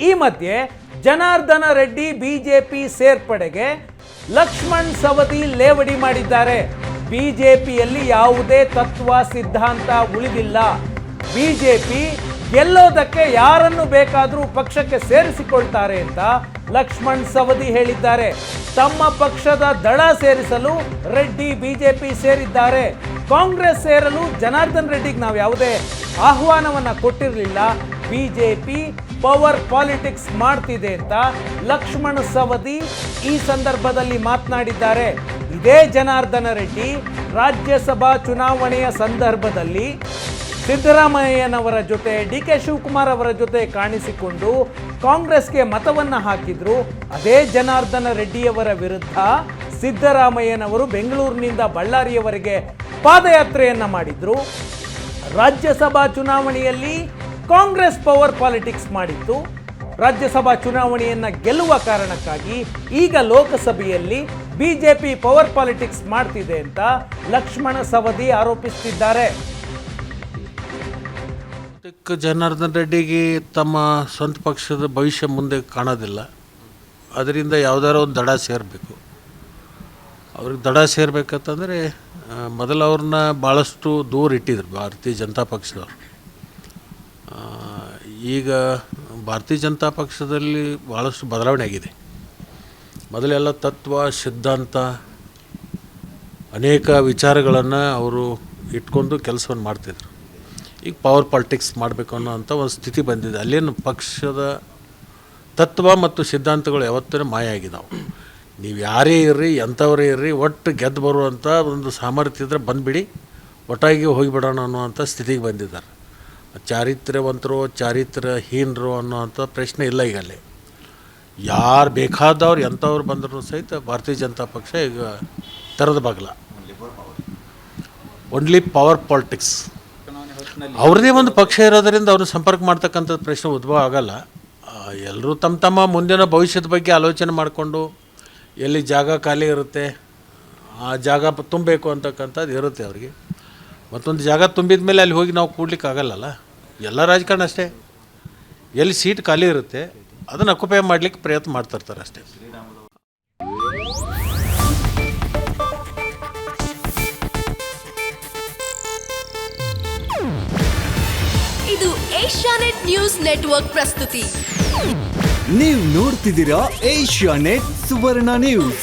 ಈ ಮಧ್ಯೆ ಜನಾರ್ದನ ರೆಡ್ಡಿ ಬಿಜೆಪಿ ಸೇರ್ಪಡೆಗೆ ಲಕ್ಷ್ಮಣ್ ಸವದಿ ಲೇವಡಿ ಮಾಡಿದ್ದಾರೆ. ಬಿಜೆಪಿಯಲ್ಲಿ ಯಾವುದೇ ತತ್ವ ಸಿದ್ಧಾಂತ ಉಳಿದಿಲ್ಲ. ಬಿಜೆಪಿ ಗೆಲ್ಲೋದಕ್ಕೆ ಯಾರನ್ನು ಬೇಕಾದರೂ ಪಕ್ಷಕ್ಕೆ ಸೇರಿಸಿಕೊಳ್ತಾರೆ ಅಂತ ಲಕ್ಷ್ಮಣ್ ಸವದಿ ಹೇಳಿದ್ದಾರೆ. ತಮ್ಮ ಪಕ್ಷದ ದಳ ಸೇರಿಸಲು ರೆಡ್ಡಿ ಬಿಜೆಪಿ ಸೇರಿದ್ದಾರೆ. ಕಾಂಗ್ರೆಸ್ ಸೇರಲು ಜನಾರ್ದನ್ ರೆಡ್ಡಿಗೆ ನಾವು ಯಾವುದೇ ಆಹ್ವಾನವನ್ನ ಕೊಟ್ಟಿರಲಿಲ್ಲ. ಬಿಜೆಪಿ ಪವರ್ ಪಾಲಿಟಿಕ್ಸ್ ಮಾಡ್ತಿದೆ ಅಂತ ಲಕ್ಷ್ಮಣ್ ಸವದಿ ಈ ಸಂದರ್ಭದಲ್ಲಿ ಮಾತನಾಡಿದ್ದಾರೆ. ಇದೇ ಜನಾರ್ದನ ರೆಡ್ಡಿ ರಾಜ್ಯಸಭಾ ಚುನಾವಣೆಯ ಸಂದರ್ಭದಲ್ಲಿ ಸಿದ್ದರಾಮಯ್ಯನವರ ಜೊತೆ ಡಿ ಕೆ ಶಿವಕುಮಾರ್ ಅವರ ಜೊತೆ ಕಾಣಿಸಿಕೊಂಡು ಕಾಂಗ್ರೆಸ್ಗೆ ಮತವನ್ನು ಹಾಕಿದ್ರು. ಅದೇ ಜನಾರ್ದನ ರೆಡ್ಡಿಯವರ ವಿರುದ್ಧ ಸಿದ್ದರಾಮಯ್ಯನವರು ಬೆಂಗಳೂರಿನಿಂದ ಬಳ್ಳಾರಿಯವರೆಗೆ ಪಾದಯಾತ್ರೆಯನ್ನ ಮಾಡಿದ್ರು. ರಾಜ್ಯಸಭಾ ಚುನಾವಣೆಯಲ್ಲಿ ಕಾಂಗ್ರೆಸ್ ಪವರ್ ಪಾಲಿಟಿಕ್ಸ್ ಮಾಡಿತ್ತು. ರಾಜ್ಯಸಭಾ ಚುನಾವಣೆಯನ್ನ ಗೆಲ್ಲುವ ಕಾರಣಕ್ಕಾಗಿ ಈಗ ಲೋಕಸಭೆಯಲ್ಲಿ ಬಿಜೆಪಿ ಪವರ್ ಪಾಲಿಟಿಕ್ಸ್ ಮಾಡ್ತಿದೆ ಅಂತ ಲಕ್ಷ್ಮಣ ಸವದಿ ಆರೋಪಿಸುತ್ತಿದ್ದಾರೆ. ಜನಾರ್ದನ್ ರೆಡ್ಡಿಗೆ ತಮ್ಮ ಸ್ವಂತ ಪಕ್ಷದ ಭವಿಷ್ಯ ಮುಂದೆ ಕಾಣೋದಿಲ್ಲ. ಅದರಿಂದ ಯಾವುದಾದ್ರು ಒಂದು ದಡ ಸೇರಬೇಕು. ಅವ್ರಿಗೆ ದಡ ಸೇರಬೇಕಂತಂದರೆ ಮೊದಲು ಅವ್ರನ್ನ ಭಾಳಷ್ಟು ದೂರ ಇಟ್ಟಿದ್ರು ಭಾರತೀಯ ಜನತಾ ಪಕ್ಷದವರು. ಈಗ ಭಾರತೀಯ ಜನತಾ ಪಕ್ಷದಲ್ಲಿ ಭಾಳಷ್ಟು ಬದಲಾವಣೆ ಆಗಿದೆ. ಮೊದಲೆಲ್ಲ ತತ್ವ ಸಿದ್ಧಾಂತ ಅನೇಕ ವಿಚಾರಗಳನ್ನು ಅವರು ಇಟ್ಕೊಂಡು ಕೆಲಸವನ್ನು ಮಾಡ್ತಿದ್ರು. ಈಗ ಪವರ್ ಪಾಲಿಟಿಕ್ಸ್ ಮಾಡಬೇಕು ಅನ್ನೋಂಥ ಒಂದು ಸ್ಥಿತಿ ಬಂದಿದೆ. ಅಲ್ಲೇನು ಪಕ್ಷದ ತತ್ವ ಮತ್ತು ಸಿದ್ಧಾಂತಗಳು ಯಾವತ್ತೂ ಮಾಯ ಆಗಿದ್ದಾವೆ. ನೀವು ಯಾರೇ ಇರ್ರಿ, ಎಂಥವರೇ ಇರ್ರಿ, ಒಟ್ಟು ಗೆದ್ದು ಬರುವಂಥ ಒಂದು ಸಾಮರ್ಥ್ಯ ಇದ್ದರೆ ಬಂದುಬಿಡಿ, ಒಟ್ಟಾಗಿ ಹೋಗಿಬಿಡೋಣ ಅನ್ನೋವಂಥ ಸ್ಥಿತಿಗೆ ಬಂದಿದ್ದಾರೆ. ಚಾರಿತ್ರ್ಯವಂತರು ಚಾರಿತ್ರ್ಯಹೀನರು ಅನ್ನೋವಂಥ ಪ್ರಶ್ನೆ ಇಲ್ಲ. ಈಗ ಅಲ್ಲಿ ಯಾರು ಬೇಕಾದವ್ರು ಎಂಥವ್ರು ಬಂದರೂ ಸಹಿತ ಭಾರತೀಯ ಜನತಾ ಪಕ್ಷ ಈಗ ತೆರೆದ ಬಾಗಿಲ. Only power politics. ಅವ್ರದ್ದೇ ಒಂದು ಪಕ್ಷ ಇರೋದರಿಂದ ಅವ್ರನ್ನ ಸಂಪರ್ಕ ಮಾಡ್ತಕ್ಕಂಥದ್ದು ಪ್ರಶ್ನೆ ಉದ್ಭವ ಆಗಲ್ಲ. ಎಲ್ಲರೂ ತಮ್ಮ ತಮ್ಮ ಮುಂದಿನ ಭವಿಷ್ಯದ ಬಗ್ಗೆ ಆಲೋಚನೆ ಮಾಡಿಕೊಂಡು ಎಲ್ಲಿ ಜಾಗ ಖಾಲಿ ಇರುತ್ತೆ ಆ ಜಾಗ ತುಂಬಬೇಕು ಅಂತಕ್ಕಂಥದ್ದು ಇರುತ್ತೆ ಅವ್ರಿಗೆ. ಮತ್ತೊಂದು ಜಾಗ ತುಂಬಿದ ಮೇಲೆ ಅಲ್ಲಿ ಹೋಗಿ ನಾವು ಕೂಡ್ಲಿಕ್ಕೆ ಆಗಲ್ಲಲ್ಲ. ಎಲ್ಲ ರಾಜಕಾರಣ ಅಷ್ಟೇ, ಎಲ್ಲಿ ಸೀಟ್ ಖಾಲಿ ಇರುತ್ತೆ ಅದನ್ನು ಅಕ್ಯುಪೈ ಮಾಡಲಿಕ್ಕೆ ಪ್ರಯತ್ನ ಮಾಡ್ತಿರ್ತಾರೆ ಅಷ್ಟೇ. ಇದು ಏಷ್ಯಾನೆಟ್ ನ್ಯೂಸ್ ನೆಟ್ವರ್ಕ್ ಪ್ರಸ್ತುತಿ. ನೀವು ನೋಡ್ತಿದ್ದೀರಾ ಏಷ್ಯಾನೆಟ್ ಸುವರ್ಣ ನ್ಯೂಸ್.